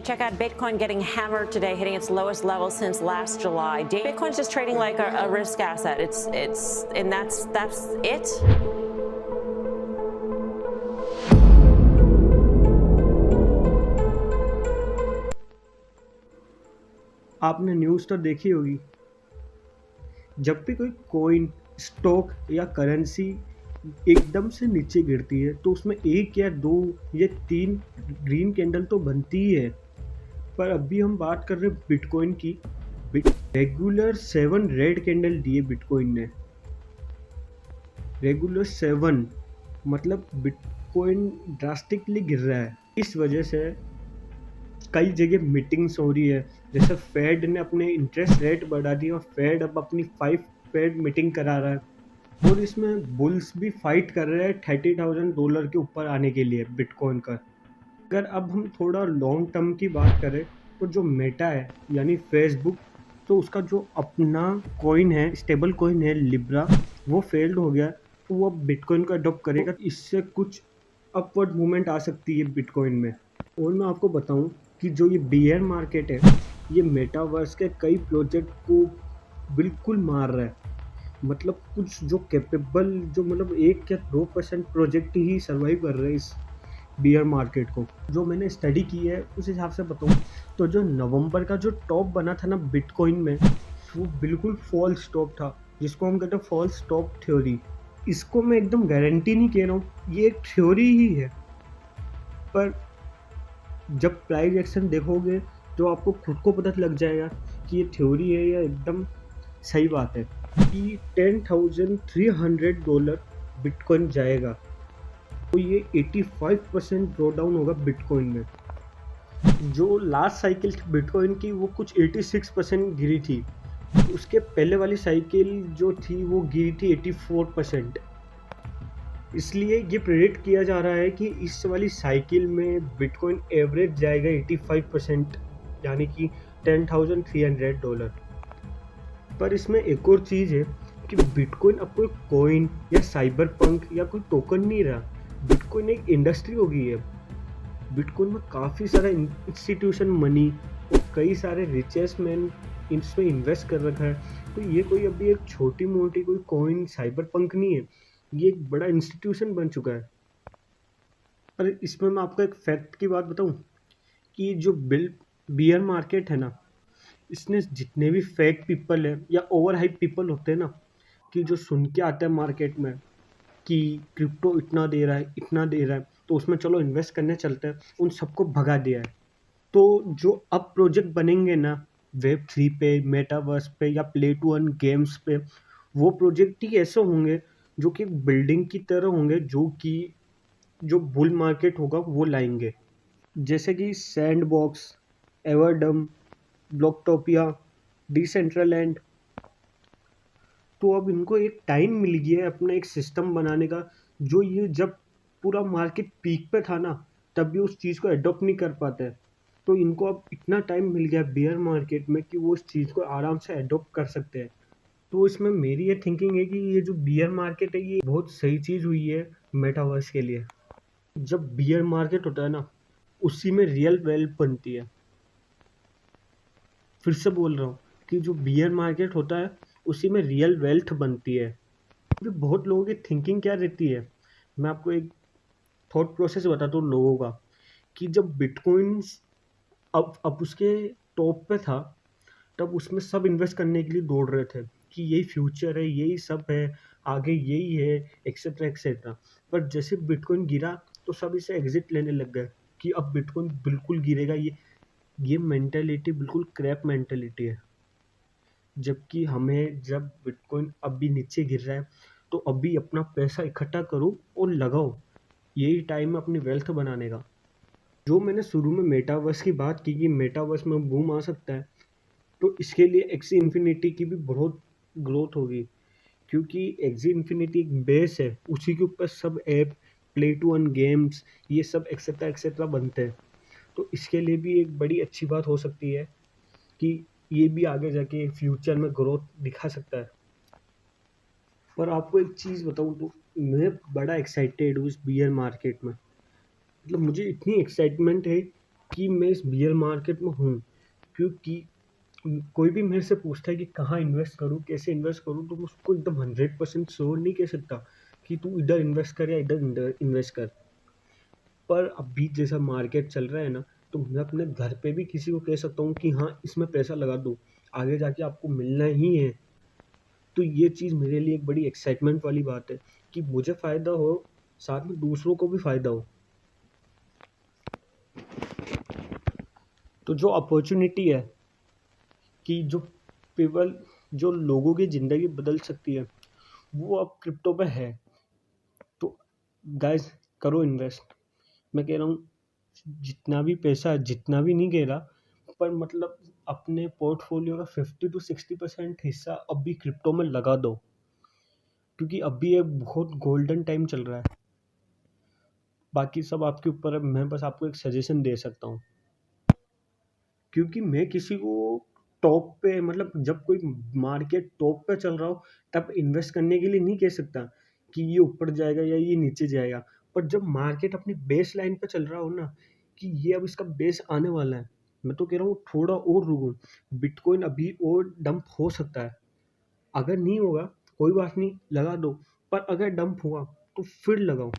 Check out Bitcoin getting hammered today, hitting its lowest level since last July. Bitcoin's just trading like a risk asset. And that's it. आपने news तो देखी होगी, जब भी कोई coin, stock या currency एकदम से नीचे गिरती है तो उसमें एक या दो या तीन ग्रीन कैंडल तो बनती ही है। पर अभी हम बात कर रहे हैं बिटकॉइन की। रेगुलर 7 रेड कैंडल दिए बिटकॉइन ने। रेगुलर 7 मतलब बिटकॉइन ड्रास्टिकली गिर रहा है। इस वजह से कई जगह मीटिंग्स हो रही है, जैसे फेड ने अपने इंटरेस्ट रेट बढ़ा दिया और फेड अब अपनी 5 फेड मीटिंग करा रहा है और इसमें बुल्स भी फाइट कर रहे हैं $30,000 के ऊपर आने के लिए बिटकॉइन का। अगर अब हम थोड़ा लॉन्ग टर्म की बात करें तो जो मेटा है यानी फेसबुक, तो उसका जो अपना कॉइन है, स्टेबल कॉइन है लिब्रा, वो फेल्ड हो गया, तो वो अब बिटकॉइन को अडॉप्ट करेगा। इससे कुछ अपवर्ड मूवमेंट आ सकती है बिटकॉइन में। और मैं आपको बताऊं कि जो ये बियर मार्केट है, ये मेटावर्स के कई प्रोजेक्ट को बिल्कुल मार रहा है। मतलब कुछ जो कैपेबल, जो मतलब 1 या 2% प्रोजेक्ट ही सर्वाइव कर रहे हैं इस बियर मार्केट को। जो मैंने स्टडी की है उस हिसाब से बताऊँ तो जो नवंबर का जो टॉप बना था ना बिटकॉइन में, वो बिल्कुल फॉल्स टॉप था, जिसको हम कहते हैं फॉल्स टॉप थ्योरी। इसको मैं एकदम गारंटी नहीं कह रहा हूँ, ये एक थ्योरी ही है, पर जब प्राइस एक्शन देखोगे तो आपको खुद को पता लग जाएगा कि ये थ्योरी है या एकदम सही बात है। कि $10,300 बिटकॉइन जाएगा तो ये 85% ड्रॉ डाउन होगा बिटकॉइन में। जो लास्ट साइकिल थी बिटकॉइन की वो कुछ 86% गिरी थी, उसके पहले वाली साइकिल जो थी वो गिरी थी 84%। इसलिए ये प्रेडिक्ट किया जा रहा है कि इस वाली साइकिल में बिटकॉइन एवरेज जाएगा 85%, यानी कि $10,300। पर इसमें एक और चीज़ है कि बिटकॉइन अब कोई कॉइन या साइबर पंक या कोई टोकन नहीं रहा, बिटकॉइन एक इंडस्ट्री हो गई है। बिटकॉइन में काफ़ी सारा इंस्टीट्यूशन मनी और कई सारे रिचेस्ट मैन इसमें इन्वेस्ट कर रखा है। तो ये कोई अभी एक छोटी मोटी कोई कॉइन साइबर पंक नहीं है, ये एक बड़ा इंस्टीट्यूशन बन चुका है। पर इसमें मैं आपको एक फैक्ट की बात बताऊं कि जो बियर मार्केट है ना, इसने जितने भी फेक पीपल है या ओवर हाइप पीपल होते हैं ना, कि जो सुन के आते हैं मार्केट में कि क्रिप्टो इतना दे रहा है, इतना दे रहा है, तो उसमें चलो इन्वेस्ट करने चलते हैं, उन सबको भगा दिया है। तो जो अब प्रोजेक्ट बनेंगे ना Web3 पे, मेटावर्स पे या प्ले टू अर्न गेम्स पे, वो प्रोजेक्ट ही ऐसे होंगे जो कि बिल्डिंग की तरह होंगे, जो कि जो बुल मार्केट होगा वो लाएंगे, जैसे कि सैंडबॉक्स, एवरडम, ब्लॉकटोपिया, डिसेंट्रलैंड। तो अब इनको एक टाइम मिल गया है अपना एक सिस्टम बनाने का, जो ये जब पूरा मार्केट पीक पे था ना तब भी उस चीज़ को अडॉप्ट नहीं कर पाते। तो इनको अब इतना टाइम मिल गया बेयर मार्केट में कि वो इस चीज़ को आराम से अडॉप्ट कर सकते हैं। तो इसमें मेरी ये थिंकिंग है कि ये जो बियर मार्केट है ये बहुत सही चीज़ हुई है मेटावर्स के लिए। जब बियर मार्केट होता है ना, उसी में रियल वेल्थ बनती है। फिर से बोल रहा हूँ कि जो बियर मार्केट होता है उसी में रियल वेल्थ बनती है। अभी बहुत लोगों की थिंकिंग क्या रहती है, मैं आपको एक थॉट प्रोसेस बताता हूँ लोगों का। कि जब बिटकॉइन अब उसके टॉप पे था, तब उसमें सब इन्वेस्ट करने के लिए दौड़ रहे थे कि यही फ्यूचर है, यही सब है, आगे यही है, एक्सेट्रा एक्सेट्रा। पर जैसे बिटकॉइन गिरा तो सब इसे एग्जिट लेने लग गए कि अब बिटकॉइन बिल्कुल गिरेगा। ये मेंटेलिटी बिल्कुल क्रैप मेंटेलिटी है। जबकि हमें, जब बिटकॉइन अभी नीचे गिर रहा है तो अभी अपना पैसा इकट्ठा करो और लगाओ, यही टाइम है अपनी वेल्थ बनाने का। जो मैंने शुरू में मेटावर्स की बात की कि मेटावर्स में बूम आ सकता है, तो इसके लिए एक्सी इन्फिनिटी की भी बहुत ग्रोथ होगी, क्योंकि एक्सी इन्फिनिटी एक बेस है, उसी के ऊपर सब app, play to earn games, ये सब एक्सेट्रा एक्सेट्रा बनते हैं। तो इसके लिए भी एक बड़ी अच्छी बात हो सकती है कि ये भी आगे जाके फ्यूचर में ग्रोथ दिखा सकता है। पर आपको एक चीज़ बताऊँ तो मैं बड़ा एक्साइटेड हूँ इस बियर मार्केट में। मतलब मुझे इतनी एक्साइटमेंट है कि मैं इस बियर मार्केट में हूँ, क्योंकि कोई भी मेरे से पूछता है कि कहाँ इन्वेस्ट करूँ, कैसे इन्वेस्ट करूँ, तो मैं उसको एकदम 100% श्योर नहीं कह सकता कि तू इधर इन्वेस्ट कर या इधर इन्वेस्ट कर। पर अभी जैसा मार्केट चल रहा है ना, तो मैं अपने घर पे भी किसी को कह सकता हूँ कि हाँ, इसमें पैसा लगा दो, आगे जाके आपको मिलना ही है। तो ये चीज़ मेरे लिए एक बड़ी एक्साइटमेंट वाली बात है कि मुझे फ़ायदा हो, साथ में दूसरों को भी फ़ायदा हो। तो जो अपॉर्चुनिटी है कि जो लोगों की ज़िंदगी बदल सकती है, वो अब क्रिप्टो पे है। तो गाइस, करो इन्वेस्ट। मैं कह रहा हूँ, जितना भी पैसा, जितना भी नहीं कह रहा, पर मतलब अपने पोर्टफोलियो का 50 to 60% हिस्सा अभी क्रिप्टो में लगा दो, क्योंकि अभी एक बहुत गोल्डन टाइम चल रहा है। बाकी सब आपके ऊपर है, मैं बस आपको एक सजेशन दे सकता हूँ, क्योंकि मैं किसी को टॉप पे, मतलब जब कोई मार्केट टॉप पे चल रहा हो, तब इन्वेस्ट करने के लिए नहीं कह सकता कि ये ऊपर जाएगा या ये नीचे जाएगा। पर जब मार्केट अपनी बेस लाइन पे चल रहा हो ना, कि ये अब इसका बेस आने वाला है, मैं तो कह रहा हूँ थोड़ा और रुको। बिटकॉइन अभी और डंप हो सकता है, अगर नहीं होगा कोई बात नहीं, लगा दो, पर अगर डंप हुआ तो फिर लगाओ।